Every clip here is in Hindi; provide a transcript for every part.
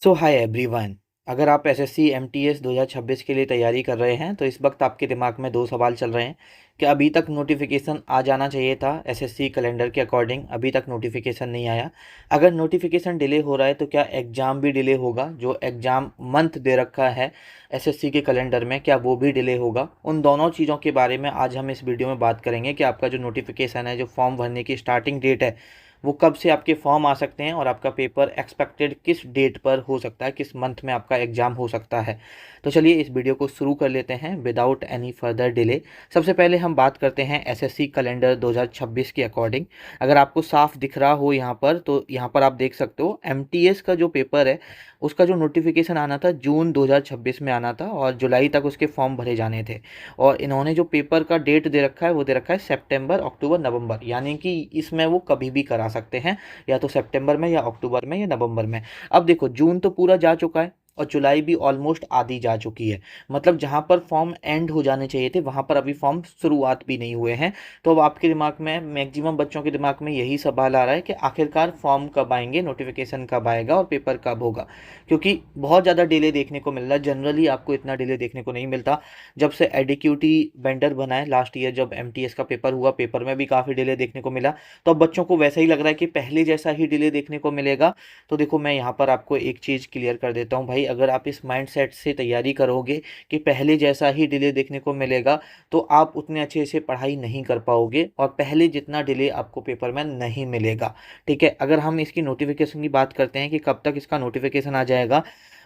Hi everyone. अगर आप एसएससी एमटीएस 2026 के लिए तैयारी कर रहे हैं तो इस वक्त आपके दिमाग में दो सवाल चल रहे हैं कि अभी तक नोटिफिकेशन आ जाना चाहिए था। एसएससी कैलेंडर के अकॉर्डिंग अभी तक नोटिफिकेशन नहीं आया। अगर नोटिफिकेशन डिले हो रहा है तो क्या एग्ज़ाम भी डिले होगा? जो एग्ज़ाम मंथ दे रखा है एसएससी के कैलेंडर में, क्या वो भी डिले होगा? उन दोनों चीज़ों के बारे में आज हम इस वीडियो में बात करेंगे कि आपका जो नोटिफिकेशन है, जो फॉर्म भरने की स्टार्टिंग डेट है, वो कब से आपके फॉर्म आ सकते हैं और आपका पेपर एक्सपेक्टेड किस डेट पर हो सकता है, किस मंथ में आपका एग्ज़ाम हो सकता है। तो चलिए इस वीडियो को शुरू कर लेते हैं विदाउट एनी फर्दर डिले। सबसे पहले हम बात करते हैं एसएससी कैलेंडर 2026 के अकॉर्डिंग। अगर आपको साफ दिख रहा हो यहाँ पर, तो यहाँ पर आप देख सकते हो एमटीएस का जो पेपर है उसका जो नोटिफिकेशन आना था जून 2026 में आना था और जुलाई तक उसके फॉर्म भरे जाने थे। और इन्होंने जो पेपर का डेट दे रखा है वो दे रखा है सितंबर, अक्टूबर, नवंबर, यानी कि इसमें वो कभी भी करा सकते हैं, या तो सितंबर में या अक्टूबर में या नवंबर में। अब देखो, जून तो पूरा जा चुका है और जुलाई भी ऑलमोस्ट आधी जा चुकी है। मतलब जहाँ पर फॉर्म एंड हो जाने चाहिए थे वहाँ पर अभी फॉर्म शुरुआत भी नहीं हुए हैं। तो अब आपके दिमाग में, मैक्सिमम बच्चों के दिमाग में यही सवाल आ रहा है कि आखिरकार फॉर्म कब आएंगे, नोटिफिकेशन कब आएगा और पेपर कब होगा। क्योंकि बहुत ज़्यादा डिले देखने को मिल रहा है। जनरली आपको इतना डिले देखने को नहीं मिलता। जब से एडिक्यूटी वेंडर बना है लास्ट ईयर, जब एमटीएस का पेपर हुआ, पेपर में भी काफ़ी डिले देखने को मिला। तो अब बच्चों को वैसा ही लग रहा है कि पहले जैसा ही डिले देखने को मिलेगा। तो देखो, मैं यहाँ पर आपको एक चीज़ क्लियर कर देता हूँ भाई, अगर आप इस माइंडसेट से तैयारी करोगे कि पहले जैसा ही डिले देखने को मिलेगा, तो आप उतने अच्छे से पढ़ाई नहीं कर पाओगे और पहले जितना डिले आपको पेपर में नहीं मिलेगा। ठीक है, अगर हम इसकी नोटिफिकेशन की बात करते हैं कि कब तक इसका नोटिफिकेशन आ जाएगा,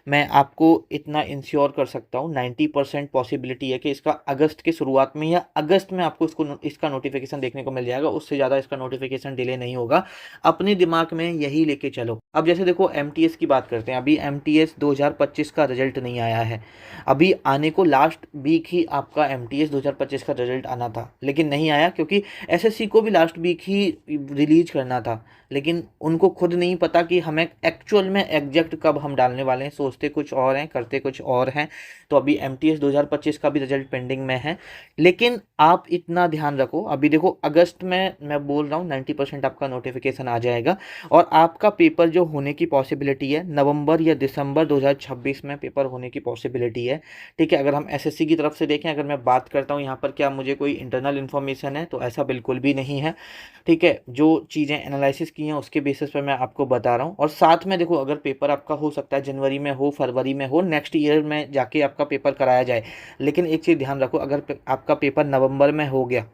मैं आपको इतना इंश्योर कर सकता हूँ, 90% पॉसिबिलिटी है कि इसका अगस्त के शुरुआत में या अगस्त में आपको इसका नोटिफिकेशन देखने को मिल जाएगा। उससे ज़्यादा इसका नोटिफिकेशन डिले नहीं होगा। अपने दिमाग में यही लेके चलो। अब जैसे देखो, एमटीएस की बात करते हैं। अभी एमटीएस 2025 का रिजल्ट नहीं आया है। अभी आने को लास्ट वीक ही आपका एमटीएस 2025 का रिजल्ट आना था, लेकिन नहीं आया क्योंकि एसएससी को भी लास्ट वीक ही रिलीज करना था। लेकिन उनको खुद नहीं पता कि हमें एक्चुअल में एग्जैक्ट कब हम डालने वाले हैं। सोचते कुछ और हैं, करते कुछ और हैं। तो अभी एमटीएस 2025 का भी रिजल्ट पेंडिंग में है। लेकिन आप इतना ध्यान रखो, अभी देखो अगस्त में मैं बोल रहा हूँ 90% आपका नोटिफिकेशन आ जाएगा और आपका पेपर जो होने की पॉसिबिलिटी है, नवंबर या दिसंबर 2026 में पेपर होने की पॉसिबिलिटी है। ठीक है, अगर हम एसएससी की तरफ से देखें, अगर मैं बात करता हूँ यहाँ पर क्या मुझे कोई इंटरनल इन्फॉर्मेशन है, तो ऐसा बिल्कुल भी नहीं है। ठीक है, जो चीज़ें एनालिसिस की हैं उसके बेसिस पे मैं आपको बता रहा हूँ। और साथ में देखो, अगर पेपर आपका हो सकता है जनवरी में हो, फरवरी में हो, नेक्स्ट ईयर में जाके आपका पेपर कराया जाए। लेकिन एक चीज़ ध्यान रखो, अगर आपका पेपर नवंबर में हो गया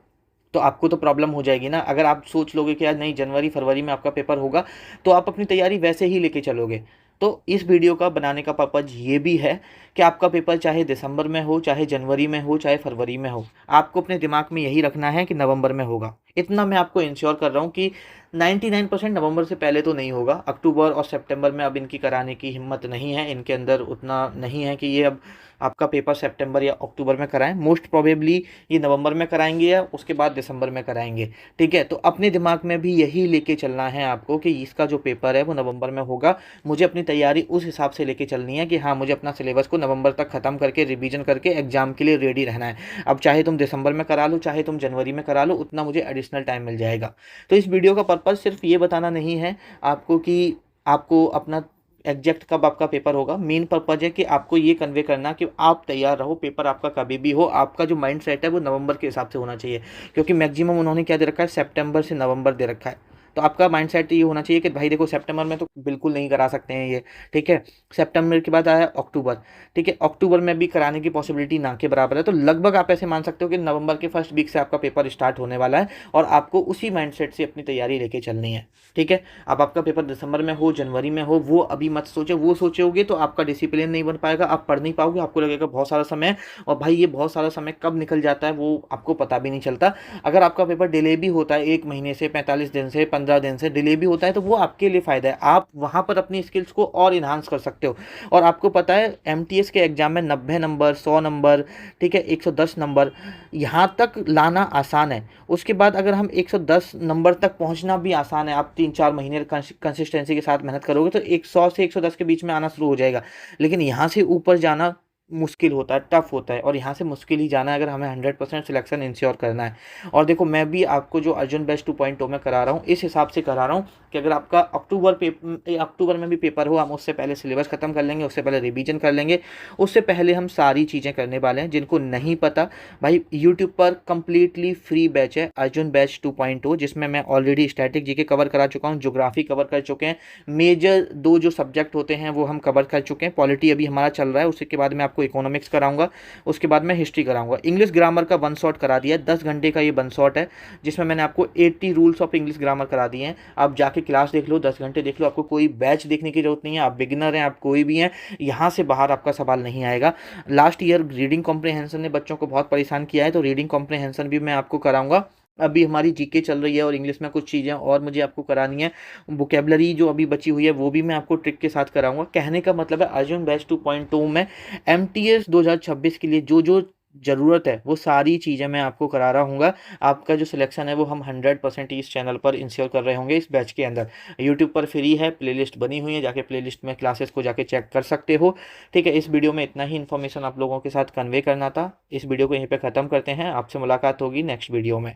तो आपको तो प्रॉब्लम हो जाएगी ना। अगर आप सोच लोगे कि यार नहीं, जनवरी फरवरी में आपका पेपर होगा, तो आप अपनी तैयारी वैसे ही लेके चलोगे। तो इस वीडियो का बनाने का पर्पज़ ये भी है कि आपका पेपर चाहे दिसंबर में हो, चाहे जनवरी में हो, चाहे फरवरी में हो, आपको अपने दिमाग में यही रखना है कि नवंबर में होगा। इतना मैं आपको इंश्योर कर रहा हूँ कि 99% नवंबर से पहले तो नहीं होगा। अक्टूबर और सितंबर में अब इनकी कराने की हिम्मत नहीं है, इनके अंदर उतना नहीं है कि ये अब आपका पेपर सितंबर या अक्टूबर में कराएं। मोस्ट प्रोबेबली ये नवंबर में कराएंगे या उसके बाद दिसंबर में कराएंगे। ठीक है, तो अपने दिमाग में भी यही लेके चलना है आपको कि इसका जो पेपर है वो नवंबर में होगा। मुझे अपनी तैयारी उस हिसाब से लेके चलनी है कि हाँ, मुझे अपना सिलेबस को नवंबर तक ख़त्म करके रिवीजन करके एग्जाम के लिए रेडी रहना है। अब चाहे तुम दिसंबर में करा लो, चाहे तुम जनवरी में करा लो, उतना मुझे एडिशनल टाइम मिल जाएगा। तो इस वीडियो का पर्पज़ सिर्फ ये बताना नहीं है आपको कि आपको अपना एग्जैक्ट कब आपका पेपर होगा। मेन पर्पज है कि आपको ये कन्वे करना कि आप तैयार रहो, पेपर आपका कभी भी हो, आपका जो माइंड सेट है वो नवंबर के हिसाब से होना चाहिए। क्योंकि मैक्सिमम उन्होंने क्या दे रखा है, सितंबर से नवंबर दे रखा है। तो आपका माइंड सेट ये होना चाहिए कि भाई देखो, सितंबर में तो बिल्कुल नहीं करा सकते हैं ये। ठीक है, सितंबर के बाद आया अक्टूबर। ठीक है, अक्टूबर में भी कराने की पॉसिबिलिटी ना के बराबर है। तो लगभग आप ऐसे मान सकते हो कि नवंबर के फर्स्ट वीक से आपका पेपर स्टार्ट होने वाला है और आपको उसी माइंडसेट से अपनी तैयारी लेके चलनी है। ठीक है, अब आपका पेपर दिसंबर में हो, जनवरी में हो, वो अभी मत सोचो। वो सोचोगे तो आपका डिसिप्लिन नहीं बन पाएगा, आप पढ़ नहीं पाओगे, आपको लगेगा बहुत सारा समय। और भाई ये बहुत सारा समय कब निकल जाता है वो आपको पता भी नहीं चलता। अगर आपका पेपर डिले भी होता है 1 महीने से, 45 दिन से, 15 दिन से डिले भी होता है, तो वो आपके लिए फ़ायदा है। आप वहाँ पर अपनी स्किल्स को और इन्हांस कर सकते हो। और आपको पता है एमटीएस के एग्जाम में 90 नंबर, 100 नंबर, ठीक है, 110 नंबर, यहाँ तक लाना आसान है। उसके बाद अगर हम 110 नंबर तक पहुँचना भी आसान है, आप 3-4 महीने कंसिस्टेंसी के साथ मेहनत करोगे तो 100 से 110 के बीच में आना शुरू हो जाएगा। लेकिन यहाँ से ऊपर जाना मुश्किल होता है, टफ होता है, और यहाँ से मुश्किल ही जाना है अगर हमें 100% सिलेक्शन इंश्योर करना है। और देखो, मैं भी आपको जो अर्जुन बैच 2.0 में करा रहा हूँ, इस हिसाब से करा रहा हूँ कि अगर आपका अक्टूबर में भी पेपर हो, हम उससे पहले सिलेबस खत्म कर लेंगे, उससे पहले रिवीजन कर लेंगे, उससे पहले हम सारी चीज़ें करने वाले हैं। जिनको नहीं पता भाई, यूट्यूब पर कंप्लीटली फ्री बैच है अर्जुन बैच 2.0, जिसमें मैं ऑलरेडी स्टैटिक जीके कवर करा चुका हूँ, ज्योग्राफी कवर कर चुके हैं, मेजर 2 जो सब्जेक्ट होते हैं वो हम कवर कर चुके हैं, पॉलिटी अभी हमारा चल रहा है, उसके बाद मैं आपको इकोनॉमिक्स कराऊंगा, उसके बाद मैं हिस्ट्री कराऊंगा। इंग्लिश ग्रामर का वन शॉट करा दिया है, 10 घंटे का ये वन शॉट है, जिसमें मैंने आपको 80 रूल्स ऑफ इंग्लिश ग्रामर करा दिए हैं। आप जाके क्लास देख लो, 10 घंटे देख लो, आपको कोई बैच देखने की जरूरत नहीं है। आप बिगिनर हैं, आप कोई भी हैं, यहाँ से बाहर आपका सवाल नहीं आएगा। लास्ट ईयर रीडिंग कॉम्प्रिहेंशन ने बच्चों को बहुत परेशान किया है, तो रीडिंग कॉम्प्रिहेंशन भी मैं आपको कराऊंगा। अभी हमारी जीके चल रही है और इंग्लिश में कुछ चीज़ें और मुझे आपको करानी है, वोकेबलरी जो अभी बची हुई है वो भी मैं आपको ट्रिक के साथ कराऊंगा। कहने का मतलब है अर्जुन बैच 2.2 में एमटीएस 2026 के लिए जो जो ज़रूरत है वो सारी चीज़ें मैं आपको करा रहा हूँगा। आपका जो सिलेक्शन है वो हम 100% इस चैनल पर इंश्योर कर रहे होंगे इस बैच के अंदर। यूट्यूब पर फ्री है, प्लेलिस्ट बनी हुई है, जाके प्लेलिस्ट में क्लासेस को जाके चेक कर सकते हो। ठीक है, इस वीडियो में इतना ही इन्फॉर्मेशन आप लोगों के साथ कन्वे करना था। इस वीडियो को यहीं पे ख़त्म करते हैं, आपसे मुलाकात होगी नेक्स्ट वीडियो में।